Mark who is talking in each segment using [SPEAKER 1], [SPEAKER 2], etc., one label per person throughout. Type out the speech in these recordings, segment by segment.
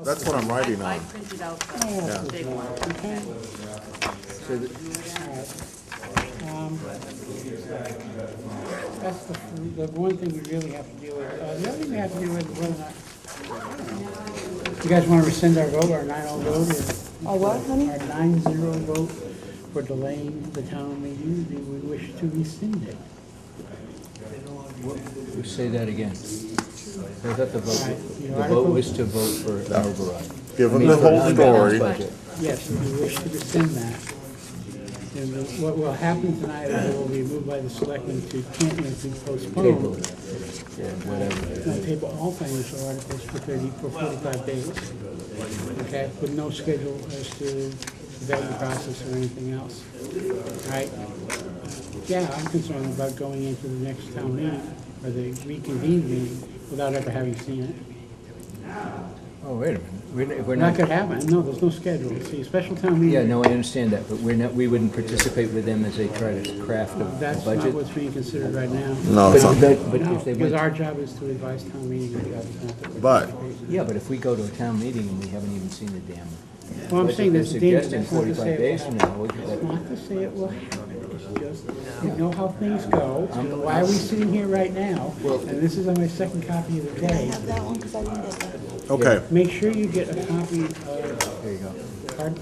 [SPEAKER 1] That's what I'm writing
[SPEAKER 2] I
[SPEAKER 1] on.
[SPEAKER 2] printed out the big one.
[SPEAKER 3] Okay.
[SPEAKER 4] So the,
[SPEAKER 3] That's the one thing we really have to deal with. The other thing we have to deal with is whether or not, you guys want to rescind our vote, our 9-0 vote,
[SPEAKER 5] Oh, what, honey?
[SPEAKER 3] our 9-0 vote for delaying the town meeting? Do we wish to rescind it?
[SPEAKER 4] say that again. I thought the
[SPEAKER 3] Right.
[SPEAKER 4] vote was to vote for an override.
[SPEAKER 1] Give them
[SPEAKER 4] I mean,
[SPEAKER 1] the
[SPEAKER 4] for
[SPEAKER 1] whole
[SPEAKER 4] an unbalanced
[SPEAKER 1] story.
[SPEAKER 4] budget.
[SPEAKER 3] Yes, if you wish to rescind that. And what will happen tonight is it will be moved by the selectmen to postpone.
[SPEAKER 4] Table, yeah, whatever.
[SPEAKER 3] No, table all financial articles for 45 days. Okay, with no schedule as to the vetting process or anything else. Right? Yeah, I'm concerned about going into the next town meeting, or the reconvened meeting, without ever having seen it.
[SPEAKER 4] Oh, wait a minute. We're
[SPEAKER 3] Not
[SPEAKER 4] not,
[SPEAKER 3] gonna happen, no, there's no schedule. See, a special town meeting.
[SPEAKER 4] yeah, no, I understand that, but we wouldn't participate with them as they try to craft a
[SPEAKER 3] That's not
[SPEAKER 4] budget.
[SPEAKER 3] what's being considered right now.
[SPEAKER 1] No, it's not.
[SPEAKER 4] But
[SPEAKER 3] No,
[SPEAKER 4] if they
[SPEAKER 3] because
[SPEAKER 4] went,
[SPEAKER 3] our job is to advise town meeting, and the job is not to.
[SPEAKER 1] But-
[SPEAKER 4] yeah, but if we go to a town meeting and we haven't even seen the damn.
[SPEAKER 3] Well, I'm
[SPEAKER 4] budget,
[SPEAKER 3] saying
[SPEAKER 4] they're
[SPEAKER 3] that's the danger,
[SPEAKER 4] suggesting
[SPEAKER 3] that's not to
[SPEAKER 4] 45
[SPEAKER 3] say it
[SPEAKER 4] days
[SPEAKER 3] will
[SPEAKER 4] from
[SPEAKER 3] happen.
[SPEAKER 4] now, we could-
[SPEAKER 3] It's not to say it will happen, it's just, you know how things go. And why are we sitting here right now? And this is on my second copy of the
[SPEAKER 5] I
[SPEAKER 3] day.
[SPEAKER 5] have that one because I didn't get that.
[SPEAKER 1] Okay,
[SPEAKER 3] Make sure you get a copy of,
[SPEAKER 4] There you go.
[SPEAKER 3] pardon?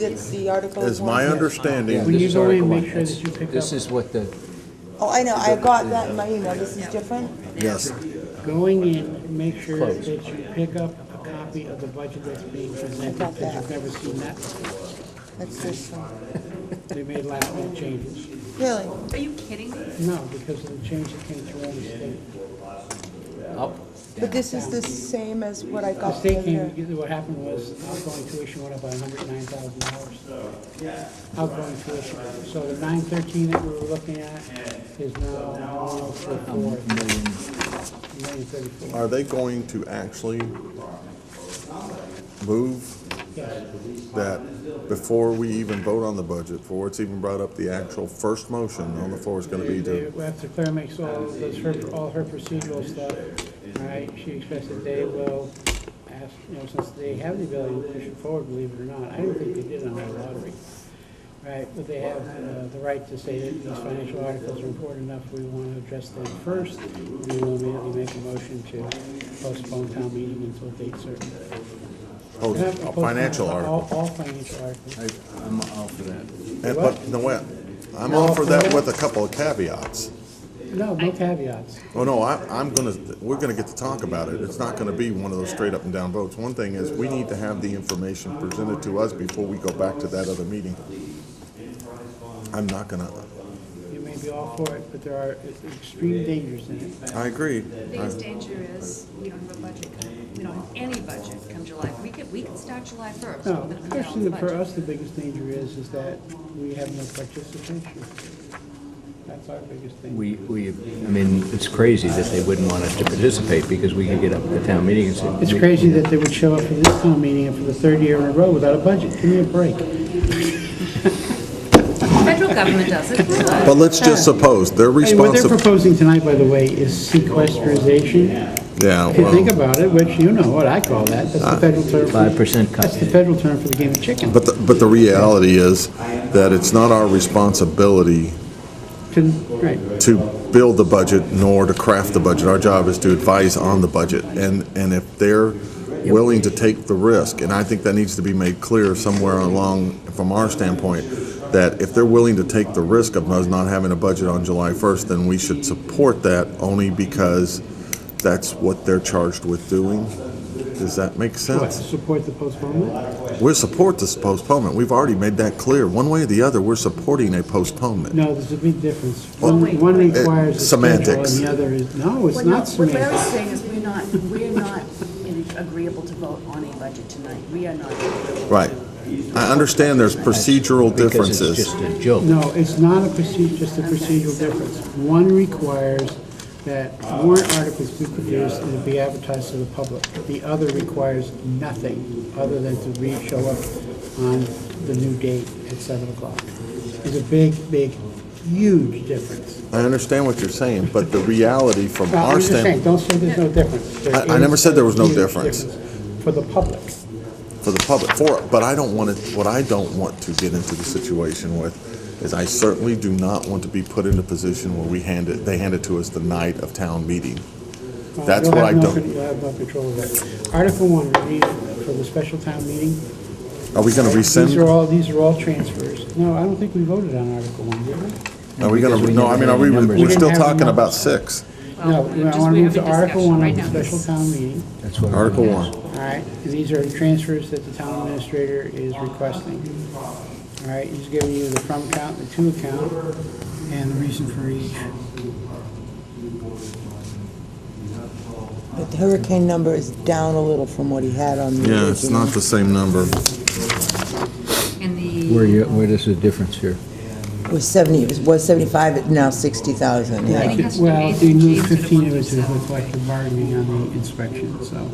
[SPEAKER 5] It's the article.
[SPEAKER 1] is my
[SPEAKER 4] Yeah,
[SPEAKER 1] understanding,
[SPEAKER 3] When you
[SPEAKER 4] this is
[SPEAKER 3] go in,
[SPEAKER 4] Article
[SPEAKER 3] make
[SPEAKER 4] one.
[SPEAKER 3] sure that you pick
[SPEAKER 4] This
[SPEAKER 3] up,
[SPEAKER 4] is what the,
[SPEAKER 5] Oh, I know, I got that in my email. This is different?
[SPEAKER 1] yes.
[SPEAKER 3] going in, make sure that
[SPEAKER 4] Close.
[SPEAKER 3] you pick up a copy of the budget that's being presented,
[SPEAKER 5] got
[SPEAKER 3] because
[SPEAKER 5] that.
[SPEAKER 3] you've never seen that before.
[SPEAKER 5] That's this one.
[SPEAKER 3] They made last minute changes.
[SPEAKER 5] Really?
[SPEAKER 2] Are you kidding me?
[SPEAKER 3] No, because of the change that came through on the state.
[SPEAKER 4] up,
[SPEAKER 5] But this is the same as what I
[SPEAKER 3] The
[SPEAKER 5] got the
[SPEAKER 3] state
[SPEAKER 5] other day.
[SPEAKER 3] came, what happened was outgoing tuition went up by $109,000. Outgoing tuition. So the 913 that we were looking at is now 1,034,
[SPEAKER 4] million.
[SPEAKER 3] 1,034.
[SPEAKER 1] Are they going to actually move
[SPEAKER 3] Yes.
[SPEAKER 1] that before we even vote on the budget, before it's even brought up, the actual first motion on the floor is gonna be to,
[SPEAKER 3] After Claire makes all her procedural stuff, right, she expects that they will ask, since they have the ability to push it forward, believe it or not. I don't think they did on the lottery. Right, but they have the right to say that these financial articles are important enough, we want to address them first. We will immediately make a motion to postpone town meeting until date certain.
[SPEAKER 1] post a financial article.
[SPEAKER 3] All financial articles.
[SPEAKER 4] I'm all for that.
[SPEAKER 1] And, but, no, wait, I'm all for that with a couple of caveats.
[SPEAKER 3] No caveats.
[SPEAKER 1] Oh, no, we're gonna get to talk about it. It's not gonna be one of those straight up and down votes. One thing is, we need to have the information presented to us before we go back to that other meeting. I'm not gonna,
[SPEAKER 3] You may be all for it, but there are extreme dangers in it.
[SPEAKER 1] I agree.
[SPEAKER 2] The biggest danger is we don't have a budget, we don't have any budget come July. We can start July 1st.
[SPEAKER 3] No,
[SPEAKER 2] We're gonna
[SPEAKER 3] the
[SPEAKER 2] come
[SPEAKER 3] question
[SPEAKER 2] down
[SPEAKER 3] that
[SPEAKER 2] the
[SPEAKER 3] for
[SPEAKER 2] budget.
[SPEAKER 3] us, the biggest danger is that we have no participation. That's our biggest thing.
[SPEAKER 4] I mean, it's crazy that they wouldn't want us to participate because we could get up at the town meeting and say.
[SPEAKER 3] It's crazy that they would show up for this town meeting and for the third year in a row without a budget. Give me a break.
[SPEAKER 2] Federal government does it.
[SPEAKER 1] But let's just suppose they're
[SPEAKER 3] Hey, what they're
[SPEAKER 1] responsible.
[SPEAKER 3] proposing tonight, by the way, is sequestration.
[SPEAKER 1] Yeah,
[SPEAKER 3] If you think
[SPEAKER 1] well,
[SPEAKER 3] about it, which you know what I call that, that's the federal term.
[SPEAKER 4] 5% cut.
[SPEAKER 3] That's the federal term for the game of chicken.
[SPEAKER 1] but the reality is that it's not our responsibility
[SPEAKER 3] Right.
[SPEAKER 1] to build the budget nor to craft the budget. Our job is to advise on the budget. And if they're willing to take the risk, and I think that needs to be made clear somewhere along from our standpoint, that if they're willing to take the risk of us not having a budget on July 1st, then we should support that only because that's what they're charged with doing. Does that make
[SPEAKER 3] What,
[SPEAKER 1] sense?
[SPEAKER 3] support the postponement?
[SPEAKER 1] We support this postponement. We've already made that clear. One way or the other, we're supporting a postponement.
[SPEAKER 3] No, there's a big difference.
[SPEAKER 1] Well,
[SPEAKER 3] One requires a schedule and
[SPEAKER 1] semantics.
[SPEAKER 3] the other is, no, it's
[SPEAKER 2] Well, no,
[SPEAKER 3] not
[SPEAKER 2] what Larry's
[SPEAKER 3] semantics.
[SPEAKER 2] saying is we're not agreeable to vote on a budget tonight. We are not.
[SPEAKER 1] Right. I understand there's procedural
[SPEAKER 4] Because it's
[SPEAKER 1] differences.
[SPEAKER 4] just a joke.
[SPEAKER 3] No, it's not just a procedural difference. One requires that warrant articles be produced and be advertised to the public. The other requires nothing other than to show up on the new date at 7 o'clock. There's a big, huge difference.
[SPEAKER 1] I understand what you're saying, but the reality from
[SPEAKER 3] Well,
[SPEAKER 1] our
[SPEAKER 3] I'm just saying,
[SPEAKER 1] standpoint,
[SPEAKER 3] don't say there's no difference. There
[SPEAKER 1] I never
[SPEAKER 3] is
[SPEAKER 1] said there was no
[SPEAKER 3] a huge
[SPEAKER 1] difference.
[SPEAKER 3] for the public.
[SPEAKER 1] for the public, but I don't want to, what I don't want to get into the situation with is I certainly do not want to be put in a position where they hand it to us the night of town meeting. That's what I don't.
[SPEAKER 3] You'll have no control of that. Article 1, read for the special town meeting.
[SPEAKER 1] Are we going to rescind?
[SPEAKER 3] These are all transfers. No, I don't think we voted on Article 1, did we?
[SPEAKER 1] Are we going to, no, I mean, we're still talking about 6.
[SPEAKER 3] No,
[SPEAKER 2] we're
[SPEAKER 3] I
[SPEAKER 2] just-
[SPEAKER 3] want to
[SPEAKER 2] we're
[SPEAKER 3] move to
[SPEAKER 2] having
[SPEAKER 3] Article 1
[SPEAKER 2] discussion
[SPEAKER 3] of the
[SPEAKER 2] right now.
[SPEAKER 3] special town meeting.
[SPEAKER 4] That's what.
[SPEAKER 1] Article 1.
[SPEAKER 3] All right, and these are the transfers that the town administrator is requesting. All right, he's giving you the from account, the to account, and the reason for each.
[SPEAKER 5] But the hurricane number is down a little from what he had on the original.
[SPEAKER 1] Yeah, it's not the same number.
[SPEAKER 2] And
[SPEAKER 4] Where does the difference here?
[SPEAKER 5] It was 70, it was 75, it's now 60,000,
[SPEAKER 2] Yeah.
[SPEAKER 5] yeah.
[SPEAKER 2] think it has to be
[SPEAKER 3] Well,
[SPEAKER 2] made
[SPEAKER 3] they
[SPEAKER 2] some
[SPEAKER 3] moved
[SPEAKER 2] change to
[SPEAKER 3] 15 of it
[SPEAKER 2] 1%.
[SPEAKER 3] to reflect the bargaining on the inspection, so.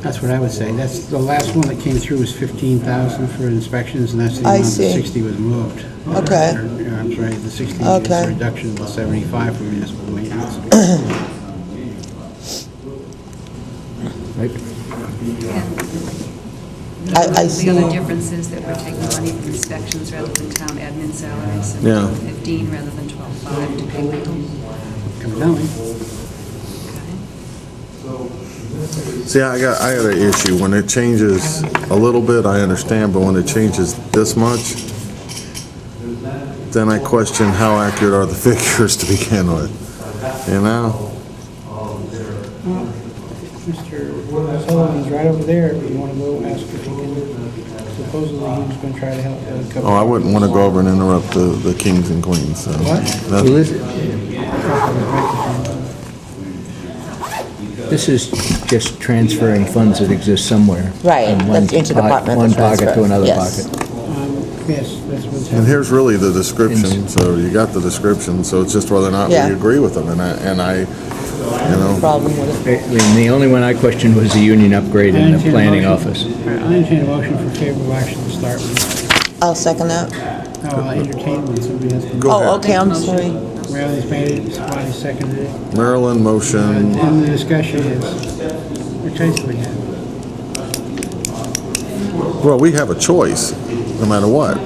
[SPEAKER 3] That's what I would say. That's, the last one that came through was 15,000 for inspections, and that's the
[SPEAKER 5] I
[SPEAKER 3] amount that
[SPEAKER 5] see.
[SPEAKER 3] 60 was moved.
[SPEAKER 5] Okay.
[SPEAKER 3] I'm sorry, the 60 is
[SPEAKER 5] Okay.
[SPEAKER 3] a reduction of the 75 for municipal maintenance.
[SPEAKER 4] Right?
[SPEAKER 5] I see.
[SPEAKER 2] The other difference is that we're taking money from inspections rather than town admin salaries. and
[SPEAKER 1] Yeah.
[SPEAKER 2] 15 rather than 12.5 to pay legal.
[SPEAKER 3] Evidently.
[SPEAKER 1] See, I got an issue. When it changes a little bit, I understand, but when it changes this much, then I question how accurate are the figures to begin with, you know?
[SPEAKER 3] Mr. Sullivan's right over there. You want to go ask if he can, supposedly he was going to try to help.
[SPEAKER 1] Oh, I wouldn't want to go over and interrupt the kings and queens, so.
[SPEAKER 3] What?
[SPEAKER 1] that-
[SPEAKER 4] This is just transferring funds that exist somewhere.
[SPEAKER 5] Right,
[SPEAKER 4] from one
[SPEAKER 5] that's interdepartmental
[SPEAKER 4] pot- One pocket
[SPEAKER 5] transfer,
[SPEAKER 4] to another
[SPEAKER 5] yes.
[SPEAKER 4] pocket.
[SPEAKER 3] Yes, that's what's
[SPEAKER 1] And
[SPEAKER 3] happening.
[SPEAKER 1] here's really the description, so you got the description, so it's just whether or not we
[SPEAKER 5] Yeah.
[SPEAKER 1] agree with them, and I, you know,
[SPEAKER 5] Problem with it.
[SPEAKER 4] I mean, the only one I questioned was the union upgrade in the planning office.
[SPEAKER 3] I entertain a motion for favorable action to start with.
[SPEAKER 5] I'll second that.
[SPEAKER 3] No, I'll entertain one, somebody has to.
[SPEAKER 1] Go ahead.
[SPEAKER 5] Oh, okay, I'm sorry.
[SPEAKER 3] Marilyn's made it, Spotty seconded it.
[SPEAKER 1] Maryland motion,
[SPEAKER 3] And the discussion is, what choice do we have?
[SPEAKER 1] well, we have a choice, no matter what.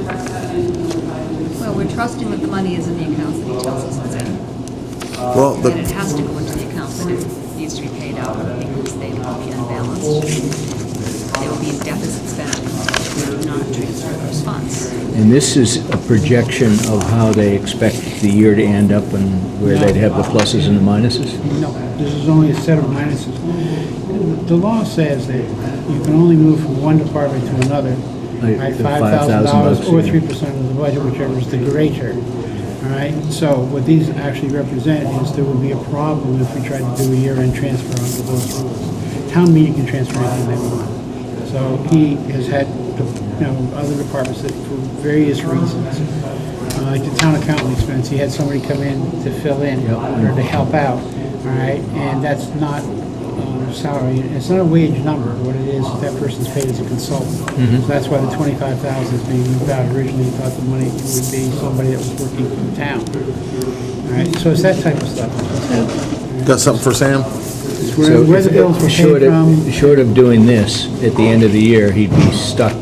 [SPEAKER 2] Well, we're trusting that the money is in the accounts that he tells us it's in.
[SPEAKER 1] Well,
[SPEAKER 2] And it has to go into the accounts that it needs to be paid out because they will be unbalanced. They will be in deficit spending if we do not transfer those funds.
[SPEAKER 4] And this is a projection of how they expect the year to end up and where they'd have the pluses and the minuses?
[SPEAKER 3] No, this is only a set of minuses. The law says that you can only move from one department to another
[SPEAKER 4] Like
[SPEAKER 3] by
[SPEAKER 4] the
[SPEAKER 3] $5,000
[SPEAKER 4] $5,000
[SPEAKER 3] or
[SPEAKER 4] yeah.
[SPEAKER 3] 3% of the budget, whichever is the greater. All right, so what these actually represent is there would be a problem if we tried to do a year-end transfer under those rules. Town meeting can transfer anything they want. So he has had, other departments that for various reasons, like the town accountant expense, he had somebody come in to fill in or to help out, all right? And that's not salary, it's not a wage number. What it is that person's paid as a consultant. So that's why the 25,000 is being moved out. Originally, we thought the money would be somebody that was working for the town. All right, so it's that type of stuff.
[SPEAKER 1] Got something for Sam?
[SPEAKER 3] It's where the bills were paid from.
[SPEAKER 4] Short of doing this, at the end of the year, he'd be stuck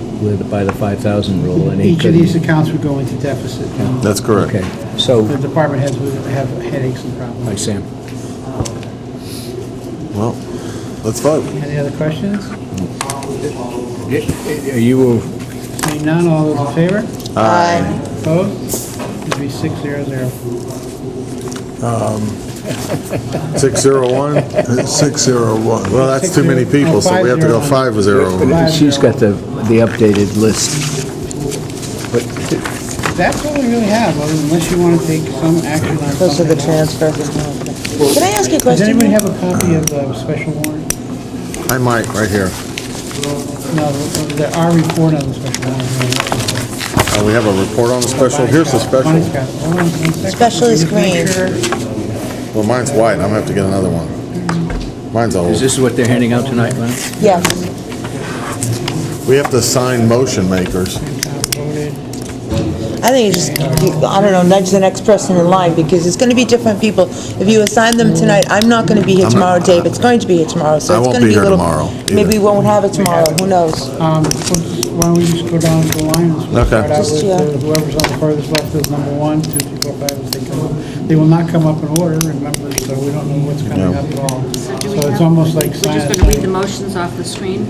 [SPEAKER 4] by the 5,000 rule and he
[SPEAKER 3] Each of these
[SPEAKER 4] couldn't.
[SPEAKER 3] accounts would go into deficit.
[SPEAKER 1] That's correct.
[SPEAKER 4] Okay, so,
[SPEAKER 3] The department heads would have headaches and problems.
[SPEAKER 4] hi, Sam.
[SPEAKER 1] Well, let's vote.
[SPEAKER 3] Any other questions?
[SPEAKER 4] Are you,
[SPEAKER 3] Seeing none, all those in favor?
[SPEAKER 5] Aye.
[SPEAKER 3] Opposed? It'd be 600.
[SPEAKER 1] 601?
[SPEAKER 6] 601.
[SPEAKER 1] Well, that's too many people, so we have to go 5-0.
[SPEAKER 4] she's got the updated list. But
[SPEAKER 3] That's all we really have, unless you want to take some action on
[SPEAKER 5] Those are the
[SPEAKER 3] something else.
[SPEAKER 5] transfers. Can I ask you a
[SPEAKER 3] Does
[SPEAKER 5] question?
[SPEAKER 3] anybody have a copy of the special warrant?
[SPEAKER 1] I might, right here.
[SPEAKER 3] No, our report on the special warrant.
[SPEAKER 1] We have a report on the special. Here's the
[SPEAKER 3] Bonnie's
[SPEAKER 1] special.
[SPEAKER 3] got it. Hold on one second.
[SPEAKER 5] Special is
[SPEAKER 3] Just make
[SPEAKER 5] green.
[SPEAKER 3] sure.
[SPEAKER 1] Well, mine's white. I'm gonna have to get another one. Mine's
[SPEAKER 4] is
[SPEAKER 1] old.
[SPEAKER 4] this what they're handing out tonight, Len?
[SPEAKER 5] Yes.
[SPEAKER 1] We have to sign motion makers.
[SPEAKER 3] Voted.
[SPEAKER 5] I think it's just, I don't know, nudge the next person in line, because it's gonna be different people. If you assign them tonight, I'm not gonna be here
[SPEAKER 1] I'm not-
[SPEAKER 5] tomorrow, David's going to be here tomorrow, so
[SPEAKER 1] I
[SPEAKER 5] it's
[SPEAKER 1] won't
[SPEAKER 5] gonna
[SPEAKER 1] be
[SPEAKER 5] be a
[SPEAKER 1] here
[SPEAKER 5] little.
[SPEAKER 1] tomorrow
[SPEAKER 5] Maybe we
[SPEAKER 1] either.
[SPEAKER 5] won't have it tomorrow, who knows?
[SPEAKER 3] Why don't we just go down the line? We'll
[SPEAKER 1] Okay.
[SPEAKER 3] Start out
[SPEAKER 5] Just,
[SPEAKER 3] with
[SPEAKER 5] yeah.
[SPEAKER 3] whoever's on the furthest left is number 1, 2, 3, 4, 5, as they come up. They will not come up in order, remember, so we don't know what's coming
[SPEAKER 1] Yeah.
[SPEAKER 3] up at all.
[SPEAKER 2] do we
[SPEAKER 3] So it's
[SPEAKER 2] have-
[SPEAKER 3] almost like
[SPEAKER 2] We're just
[SPEAKER 3] signing.
[SPEAKER 2] gonna read the motions off the screen?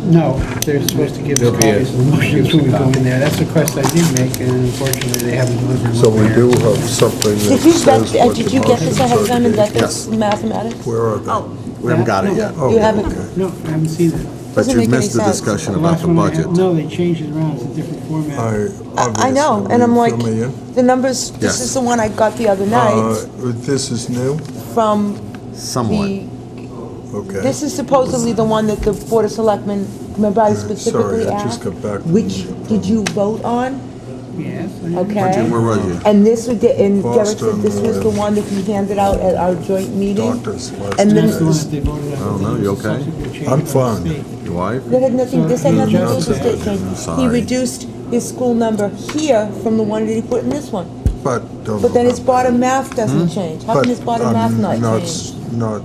[SPEAKER 3] No, they're supposed to give us
[SPEAKER 4] There'll be a-
[SPEAKER 3] copies of the motions when we go in there. That's a request I did make, and unfortunately, they haven't delivered.
[SPEAKER 6] So
[SPEAKER 3] one
[SPEAKER 6] we
[SPEAKER 3] there.
[SPEAKER 6] do have something that
[SPEAKER 5] Did you
[SPEAKER 6] says
[SPEAKER 5] vet,
[SPEAKER 6] what
[SPEAKER 5] did
[SPEAKER 6] the
[SPEAKER 5] you get this
[SPEAKER 6] motions
[SPEAKER 5] ahead of
[SPEAKER 6] are
[SPEAKER 5] time and
[SPEAKER 6] to
[SPEAKER 5] vet
[SPEAKER 6] be.
[SPEAKER 5] this mathematics?
[SPEAKER 6] Where are they?
[SPEAKER 2] Oh,
[SPEAKER 1] We haven't got it yet,
[SPEAKER 6] Oh,
[SPEAKER 5] You haven't,
[SPEAKER 6] okay.
[SPEAKER 3] No, I haven't seen it.
[SPEAKER 1] but
[SPEAKER 5] Doesn't
[SPEAKER 1] you've
[SPEAKER 5] make any
[SPEAKER 1] missed the
[SPEAKER 5] sense.
[SPEAKER 1] discussion
[SPEAKER 3] The
[SPEAKER 1] about
[SPEAKER 3] last
[SPEAKER 1] the
[SPEAKER 3] one I
[SPEAKER 1] budget.
[SPEAKER 3] had- No, they changed it around, it's a different format.
[SPEAKER 5] I know, and I'm like,
[SPEAKER 6] Fill me in.
[SPEAKER 5] the numbers,
[SPEAKER 1] Yes.
[SPEAKER 5] this is the one I got the other night
[SPEAKER 6] This is new?
[SPEAKER 5] from
[SPEAKER 1] Somewhat.
[SPEAKER 5] the,
[SPEAKER 6] Okay.
[SPEAKER 5] this is supposedly the one that the Board of Selectmen, remember I specifically
[SPEAKER 6] Sorry, I just
[SPEAKER 5] asked?
[SPEAKER 6] got back from
[SPEAKER 5] Which did you vote on?
[SPEAKER 3] Yes.
[SPEAKER 5] Okay.
[SPEAKER 1] Where was you?
[SPEAKER 5] And this would, and Derek said
[SPEAKER 6] Boston,
[SPEAKER 5] this was the one that he handed out at our joint meeting?
[SPEAKER 6] Doctor's list.
[SPEAKER 5] And then,
[SPEAKER 3] That's the one that they voted on.
[SPEAKER 1] I don't know, you okay?
[SPEAKER 3] Subsequent change
[SPEAKER 6] I'm
[SPEAKER 3] by the
[SPEAKER 6] fine.
[SPEAKER 3] state.
[SPEAKER 1] Your wife?
[SPEAKER 5] that had nothing, this had nothing to do with the state change.
[SPEAKER 1] I'm
[SPEAKER 5] He
[SPEAKER 1] sorry.
[SPEAKER 5] reduced his school number here from the one that he put in this one.
[SPEAKER 6] But
[SPEAKER 5] But then his bottom math doesn't change. How
[SPEAKER 6] But
[SPEAKER 5] can his bottom math
[SPEAKER 6] I'm
[SPEAKER 5] not
[SPEAKER 6] not,
[SPEAKER 5] change?
[SPEAKER 6] not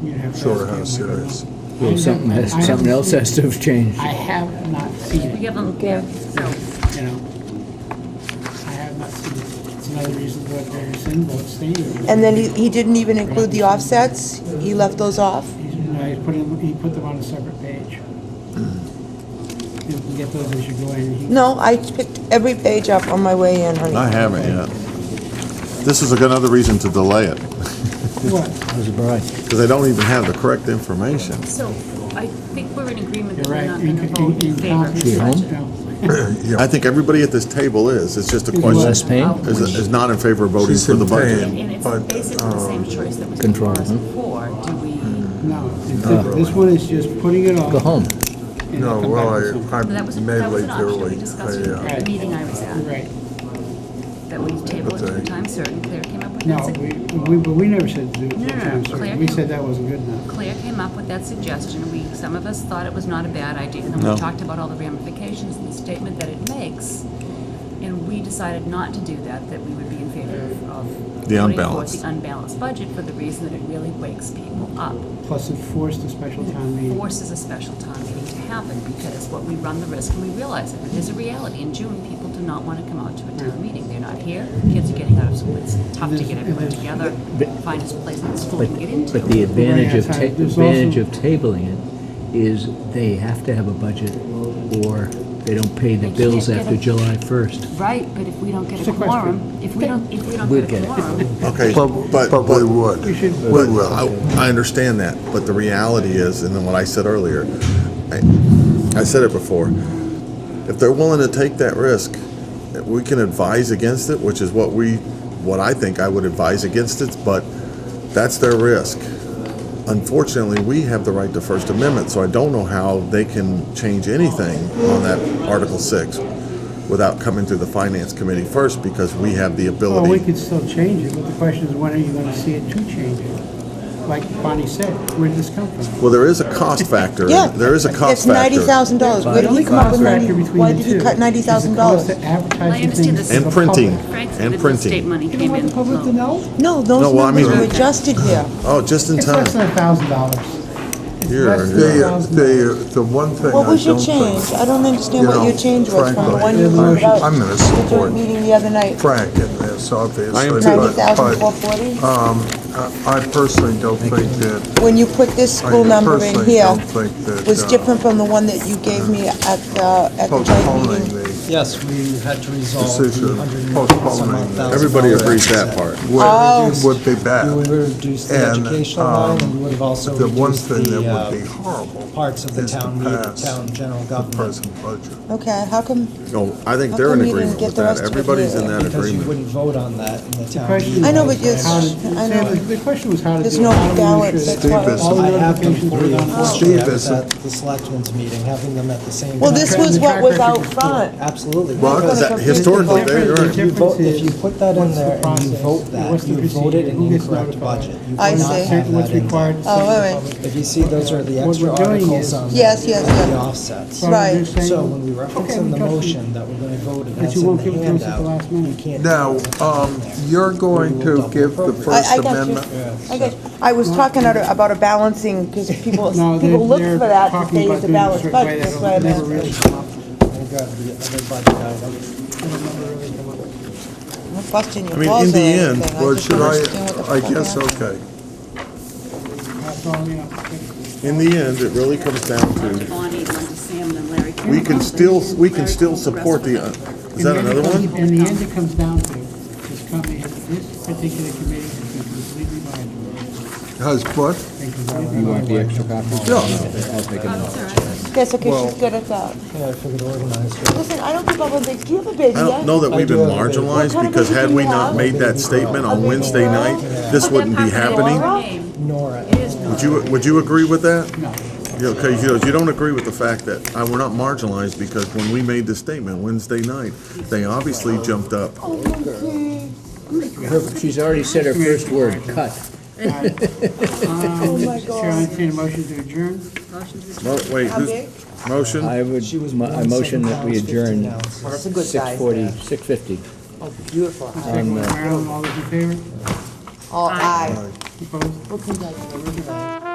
[SPEAKER 3] You'd have to
[SPEAKER 6] sure
[SPEAKER 3] ask
[SPEAKER 6] how
[SPEAKER 3] him.
[SPEAKER 6] serious.
[SPEAKER 4] Well, something else has to have changed.
[SPEAKER 3] I have not seen
[SPEAKER 2] we
[SPEAKER 3] it,
[SPEAKER 2] have them,
[SPEAKER 5] Okay.
[SPEAKER 2] yeah, so,
[SPEAKER 3] you know. I have not seen it. It's another reason to vote Anderson, vote Steve.
[SPEAKER 5] And then he didn't even include the offsets? He left those off?
[SPEAKER 3] He put them on a separate page. You can get those as you go in.
[SPEAKER 5] No, I picked every page up on my way in, honey.
[SPEAKER 1] I haven't yet. This is another reason to delay it,
[SPEAKER 3] What?
[SPEAKER 4] How's the bride?
[SPEAKER 1] because they don't even have the correct information.
[SPEAKER 2] so I think we're in agreement that
[SPEAKER 3] You're
[SPEAKER 2] we're
[SPEAKER 3] right.
[SPEAKER 2] not gonna vote in favor of
[SPEAKER 4] She
[SPEAKER 2] the
[SPEAKER 4] home?
[SPEAKER 2] budget.
[SPEAKER 1] I think everybody at this table is, it's just a
[SPEAKER 4] Less
[SPEAKER 1] question,
[SPEAKER 4] pain?
[SPEAKER 1] is not in favor of voting
[SPEAKER 6] She's
[SPEAKER 1] for the
[SPEAKER 6] in
[SPEAKER 1] budget.
[SPEAKER 6] pain.
[SPEAKER 2] And it's
[SPEAKER 6] But,
[SPEAKER 2] basically the same choice that was
[SPEAKER 4] Control,
[SPEAKER 2] before us
[SPEAKER 4] huh?
[SPEAKER 2] before. Do we,
[SPEAKER 3] No, this one is just putting it off.
[SPEAKER 4] Go home.
[SPEAKER 3] and
[SPEAKER 6] No,
[SPEAKER 3] come
[SPEAKER 6] well,
[SPEAKER 3] back with something.
[SPEAKER 2] that was,
[SPEAKER 6] I may
[SPEAKER 2] that was
[SPEAKER 6] leave
[SPEAKER 2] an option we
[SPEAKER 6] early.
[SPEAKER 2] discussed at the meeting I was at.
[SPEAKER 3] Right.
[SPEAKER 2] That we table it to a
[SPEAKER 6] Okay.
[SPEAKER 2] time certain. Claire came up with
[SPEAKER 3] No,
[SPEAKER 2] that.
[SPEAKER 3] but we never said to do it
[SPEAKER 2] No,
[SPEAKER 3] two
[SPEAKER 2] no, no,
[SPEAKER 3] times.
[SPEAKER 2] Claire
[SPEAKER 3] We
[SPEAKER 2] came-
[SPEAKER 3] said that wasn't good enough.
[SPEAKER 2] Claire came up with that suggestion. Some of us thought it was not a bad idea, and then
[SPEAKER 1] No.
[SPEAKER 2] we talked about all the ramifications and the statement that it makes. And we decided not to do that, that we would be in favor of
[SPEAKER 1] The
[SPEAKER 2] voting for
[SPEAKER 1] unbalanced.
[SPEAKER 2] the unbalanced budget for the reason that it really wakes people up.
[SPEAKER 3] Plus it forced a special town meeting.
[SPEAKER 2] Forces a special town meeting to happen because what we run the risk, and we realize it, it is a reality. In June, people do not want to come out to a town meeting. They're not here, kids are getting out of school, it's tough to get everyone together, find a place in school to
[SPEAKER 4] But,
[SPEAKER 2] get into.
[SPEAKER 4] but the advantage of,
[SPEAKER 3] Right, there's
[SPEAKER 4] advantage
[SPEAKER 3] also-
[SPEAKER 4] of tabling it is they have to have a budget or they don't pay the
[SPEAKER 2] They
[SPEAKER 4] bills
[SPEAKER 2] can't get
[SPEAKER 4] after
[SPEAKER 2] a-
[SPEAKER 4] July 1st.
[SPEAKER 2] Right, but if we don't get
[SPEAKER 3] It's
[SPEAKER 2] a
[SPEAKER 3] a question.
[SPEAKER 2] quorum, if we don't
[SPEAKER 4] We'll
[SPEAKER 2] get a
[SPEAKER 4] get it.
[SPEAKER 2] quorum,
[SPEAKER 1] Okay,
[SPEAKER 6] But we would.
[SPEAKER 3] We should-
[SPEAKER 6] We
[SPEAKER 1] But
[SPEAKER 6] will.
[SPEAKER 1] I understand that, but the reality is, and then what I said earlier, I said it before, if they're willing to take that risk, we can advise against it, which is what I think I would advise against it, but that's their risk. Unfortunately, we have the right to First Amendment, so I don't know how they can change anything on that Article 6 without coming through the Finance Committee first, because we have the
[SPEAKER 3] Well, we
[SPEAKER 1] ability.
[SPEAKER 3] could still change it, but the question is, when are you gonna see it to change it? Like Bonnie said, where did this come from?
[SPEAKER 1] Well, there is a cost factor.
[SPEAKER 5] Yeah.
[SPEAKER 1] There is a cost
[SPEAKER 5] It's
[SPEAKER 1] factor.
[SPEAKER 5] $90,000. Where
[SPEAKER 3] The
[SPEAKER 5] did
[SPEAKER 3] only
[SPEAKER 5] he come up with
[SPEAKER 3] cost factor
[SPEAKER 5] 90,
[SPEAKER 3] between
[SPEAKER 5] why
[SPEAKER 3] the
[SPEAKER 5] did he
[SPEAKER 3] two
[SPEAKER 5] cut
[SPEAKER 3] is
[SPEAKER 5] $90,000?
[SPEAKER 3] the cost of
[SPEAKER 2] I
[SPEAKER 3] advertising
[SPEAKER 2] understand
[SPEAKER 3] things
[SPEAKER 2] this.
[SPEAKER 3] to the
[SPEAKER 1] And printing.
[SPEAKER 3] public.
[SPEAKER 2] Frank's
[SPEAKER 1] And
[SPEAKER 2] the
[SPEAKER 1] printing.
[SPEAKER 2] state money
[SPEAKER 3] You
[SPEAKER 2] came
[SPEAKER 3] don't want
[SPEAKER 2] in
[SPEAKER 3] the public to
[SPEAKER 2] low.
[SPEAKER 3] know?
[SPEAKER 5] No, those
[SPEAKER 1] No, well, I
[SPEAKER 5] numbers
[SPEAKER 1] mean-
[SPEAKER 5] were adjusted here.
[SPEAKER 1] Oh, just in
[SPEAKER 3] It's less
[SPEAKER 1] time.
[SPEAKER 3] than $1,000. It's
[SPEAKER 1] Here,
[SPEAKER 3] less than
[SPEAKER 1] yeah.
[SPEAKER 3] $1,000.
[SPEAKER 6] The one thing
[SPEAKER 5] What
[SPEAKER 6] I
[SPEAKER 5] was your
[SPEAKER 6] don't
[SPEAKER 5] change?
[SPEAKER 6] think,
[SPEAKER 5] I don't understand
[SPEAKER 6] you
[SPEAKER 5] what your
[SPEAKER 6] know,
[SPEAKER 5] change was from the
[SPEAKER 6] frankly,
[SPEAKER 5] one you moved out.
[SPEAKER 6] I'm gonna
[SPEAKER 5] The
[SPEAKER 6] support
[SPEAKER 5] joint meeting the other night.
[SPEAKER 6] Frank in this, obviously.
[SPEAKER 1] I am too.
[SPEAKER 6] but-
[SPEAKER 5] 90,440?
[SPEAKER 6] I personally don't think that,
[SPEAKER 5] When you put this school number in
[SPEAKER 6] personally
[SPEAKER 5] here,
[SPEAKER 6] don't think that,
[SPEAKER 5] was different from the one that you gave me at the joint
[SPEAKER 6] postponing
[SPEAKER 5] meeting.
[SPEAKER 6] the
[SPEAKER 7] Yes, we had to resolve the
[SPEAKER 6] Decision,
[SPEAKER 7] 100 and
[SPEAKER 6] postponing
[SPEAKER 7] some odd
[SPEAKER 6] the-
[SPEAKER 7] thousand
[SPEAKER 1] Everybody
[SPEAKER 7] dollar
[SPEAKER 1] agrees that
[SPEAKER 7] deficit.
[SPEAKER 1] part.
[SPEAKER 5] Oh.
[SPEAKER 6] would be bad.
[SPEAKER 7] You would reduce the
[SPEAKER 6] And,
[SPEAKER 7] educational line, and you would have also
[SPEAKER 6] The one
[SPEAKER 7] reduced
[SPEAKER 6] thing that
[SPEAKER 7] the
[SPEAKER 6] would be horrible
[SPEAKER 7] parts of the
[SPEAKER 6] is to
[SPEAKER 7] town
[SPEAKER 6] pass
[SPEAKER 7] town general
[SPEAKER 6] the
[SPEAKER 7] government.
[SPEAKER 6] present budget.
[SPEAKER 5] Okay, how come,
[SPEAKER 1] No, I think
[SPEAKER 5] How
[SPEAKER 1] they're in
[SPEAKER 5] come you didn't
[SPEAKER 1] agreement
[SPEAKER 5] get
[SPEAKER 1] with
[SPEAKER 5] the
[SPEAKER 1] that.
[SPEAKER 5] rest of it
[SPEAKER 1] Everybody's
[SPEAKER 5] here?
[SPEAKER 1] in that
[SPEAKER 7] Because you
[SPEAKER 1] agreement.
[SPEAKER 7] wouldn't vote on that in the town
[SPEAKER 3] question
[SPEAKER 7] meeting.
[SPEAKER 5] I know, but yes,
[SPEAKER 3] How to-
[SPEAKER 5] I
[SPEAKER 3] Sam,
[SPEAKER 5] know.
[SPEAKER 3] the question was how to
[SPEAKER 5] There's
[SPEAKER 3] do it.
[SPEAKER 5] no
[SPEAKER 3] How do we
[SPEAKER 5] balance,
[SPEAKER 3] ensure
[SPEAKER 5] that's
[SPEAKER 3] that
[SPEAKER 5] why-
[SPEAKER 6] Steve,
[SPEAKER 3] all the
[SPEAKER 7] I have them
[SPEAKER 3] notifications
[SPEAKER 7] for
[SPEAKER 3] were
[SPEAKER 7] you,
[SPEAKER 3] done?
[SPEAKER 7] unfortunately, I
[SPEAKER 6] Steve,
[SPEAKER 7] was
[SPEAKER 6] is it-
[SPEAKER 7] at the selectmen's meeting, having them at the same
[SPEAKER 5] Well,
[SPEAKER 7] time.
[SPEAKER 5] this
[SPEAKER 3] track-
[SPEAKER 5] was
[SPEAKER 3] the
[SPEAKER 5] what
[SPEAKER 3] track
[SPEAKER 5] was
[SPEAKER 3] record
[SPEAKER 5] out
[SPEAKER 3] was good.
[SPEAKER 5] front.
[SPEAKER 7] Absolutely.
[SPEAKER 1] Well,
[SPEAKER 5] Not gonna
[SPEAKER 1] is that
[SPEAKER 5] compete
[SPEAKER 1] historically,
[SPEAKER 5] with
[SPEAKER 1] they're
[SPEAKER 3] The
[SPEAKER 1] right.
[SPEAKER 7] If you vote, if you
[SPEAKER 3] difference
[SPEAKER 7] put that in
[SPEAKER 3] what's the
[SPEAKER 7] there and you
[SPEAKER 3] process?
[SPEAKER 7] vote that,
[SPEAKER 3] What's the
[SPEAKER 7] you voted
[SPEAKER 3] procedure?
[SPEAKER 7] an
[SPEAKER 3] Who gets
[SPEAKER 7] incorrect
[SPEAKER 3] notified?
[SPEAKER 7] budget. You
[SPEAKER 5] I
[SPEAKER 7] cannot
[SPEAKER 5] see.
[SPEAKER 7] have
[SPEAKER 3] What's
[SPEAKER 7] that in there.
[SPEAKER 3] required to
[SPEAKER 5] Oh,
[SPEAKER 3] say to the
[SPEAKER 5] all right.
[SPEAKER 3] public?
[SPEAKER 7] If you see the those are the
[SPEAKER 3] What
[SPEAKER 7] extra
[SPEAKER 3] we're doing
[SPEAKER 7] articles
[SPEAKER 3] is-
[SPEAKER 7] on
[SPEAKER 5] Yes, yes,
[SPEAKER 7] the
[SPEAKER 5] yes.
[SPEAKER 7] offsets.
[SPEAKER 3] So I'm
[SPEAKER 5] Right.
[SPEAKER 3] just saying-
[SPEAKER 7] So when we reference
[SPEAKER 3] Okay,
[SPEAKER 7] in the
[SPEAKER 3] we got
[SPEAKER 7] motion that we're gonna vote, and
[SPEAKER 3] But
[SPEAKER 7] that's
[SPEAKER 3] you
[SPEAKER 7] in
[SPEAKER 3] won't
[SPEAKER 7] the
[SPEAKER 3] give it to us at the
[SPEAKER 7] handout,
[SPEAKER 3] last minute.
[SPEAKER 7] you can't.
[SPEAKER 6] Now, you're going to give the First
[SPEAKER 5] I got you.
[SPEAKER 6] Amendment?
[SPEAKER 5] I got you. I was talking about a balancing, because people
[SPEAKER 3] No,
[SPEAKER 5] look
[SPEAKER 3] they're
[SPEAKER 5] for that to
[SPEAKER 3] talking
[SPEAKER 5] say
[SPEAKER 3] about
[SPEAKER 5] it's a
[SPEAKER 3] doing it a
[SPEAKER 5] balanced
[SPEAKER 3] certain way.
[SPEAKER 5] budget, that's
[SPEAKER 3] That'll
[SPEAKER 5] why I'm
[SPEAKER 3] never really
[SPEAKER 5] asking.
[SPEAKER 3] come up.
[SPEAKER 7] I've got the other budget item.
[SPEAKER 3] It'll never really come up.
[SPEAKER 5] I'm not busting your
[SPEAKER 1] I mean,
[SPEAKER 5] balls
[SPEAKER 1] in
[SPEAKER 5] or
[SPEAKER 1] the end,
[SPEAKER 5] anything.
[SPEAKER 6] Well,
[SPEAKER 5] just
[SPEAKER 6] should
[SPEAKER 5] understand what the
[SPEAKER 6] I
[SPEAKER 5] fuck
[SPEAKER 6] guess,
[SPEAKER 5] happened.
[SPEAKER 6] okay.
[SPEAKER 3] That's all, you know.
[SPEAKER 1] In the end, it really comes down to,
[SPEAKER 2] Bonnie, Linda Salmon, and Larry.
[SPEAKER 1] we can still support the, is that another one?
[SPEAKER 3] In the end, it comes down to, this company, this particular committee has been completely behind you.
[SPEAKER 6] Has what?
[SPEAKER 3] Been completely
[SPEAKER 4] You want the
[SPEAKER 3] behind
[SPEAKER 4] extra copy?
[SPEAKER 6] Yeah.
[SPEAKER 4] I'll take a note.
[SPEAKER 5] Yes, okay,
[SPEAKER 6] Well-
[SPEAKER 5] she's good at that.
[SPEAKER 7] Yeah, I figured organized it.
[SPEAKER 5] Listen, I don't give up on things. Do you have a baby
[SPEAKER 1] I
[SPEAKER 5] yet?
[SPEAKER 1] don't know that
[SPEAKER 7] I
[SPEAKER 1] we've
[SPEAKER 7] do
[SPEAKER 1] been
[SPEAKER 7] have a baby.
[SPEAKER 1] marginalized,
[SPEAKER 5] What kind of
[SPEAKER 1] because
[SPEAKER 5] baby
[SPEAKER 1] had
[SPEAKER 5] do
[SPEAKER 1] we
[SPEAKER 5] you
[SPEAKER 1] not
[SPEAKER 5] have?
[SPEAKER 1] made that statement on Wednesday night, this wouldn't be happening.
[SPEAKER 7] Nora.
[SPEAKER 1] Would you agree with that?
[SPEAKER 3] No.
[SPEAKER 1] Yeah, okay, you don't agree with the fact that we're not marginalized, because when we made this statement Wednesday night, they obviously jumped up.
[SPEAKER 4] She's already said her first word, cut.
[SPEAKER 5] Oh, my
[SPEAKER 3] Chair, I entertain a motion to adjourn.
[SPEAKER 1] Wait,
[SPEAKER 5] How big?
[SPEAKER 1] motion?
[SPEAKER 4] I would,
[SPEAKER 7] She was
[SPEAKER 4] I motion that we
[SPEAKER 7] 1 second
[SPEAKER 4] adjourn
[SPEAKER 7] pounds, 50
[SPEAKER 5] That's a good size.
[SPEAKER 4] 6:40, 6:50.
[SPEAKER 5] Oh, beautiful.
[SPEAKER 3] Second by Marilyn, all those in favor?
[SPEAKER 5] All aye.
[SPEAKER 3] Opposed?
[SPEAKER 5] Well, congratulations.